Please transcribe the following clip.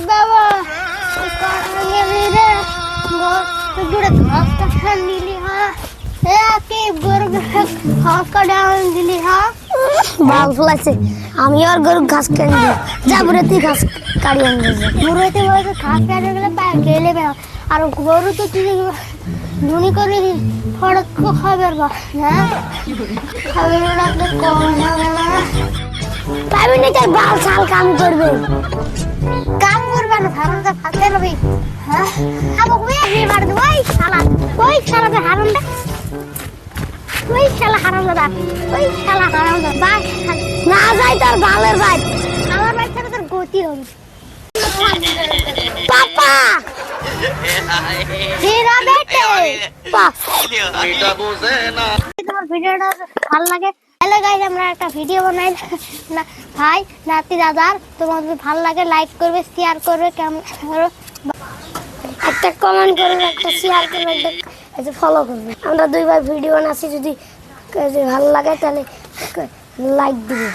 বাবা ঘাস কাটা দিলি হ্যাঁ গরু ঘাস কাটা দিলি হ্যাঁ বাল ফলাইছে আমি আর গরু ঘাস কেন দিব যাবরে তুই ঘাস কাটি আনবি মুরইতে বলছে ঘাস কাটা গেলে গেলে আর গরু তো তুই ধুনি করে ফড়ক খাবার বা হ্যাঁ খাবার রাখলে কম হবে না পাবি না তাই বাল ছাল কাম করবে কাম করবে না হারামটা খাতে রবি হ্যাঁ খাবো ওই মার দে ওই শালা হারামটা ওই শালা হারামটা বাস না যাই তোর বালের ভাই আমার বাচ্চাটা তোর গতি হবে পাপা হিরা বেটে এটা বোঝে না তোমার ভিডিওটা ভালো লাগে হ্যালো গাইস আমরা একটা ভিডিও বানাই না ভাই নাতি দাদার তোমাদের ভালো লাগে লাইক করবে শেয়ার করবে কেমন একটা কমেন্ট করবে একটা শেয়ার করবে একটা ফলো করবে আমরা দুইবার ভিডিও বানাচ্ছি যদি ভালো লাগে তাহলে লাইক দিবে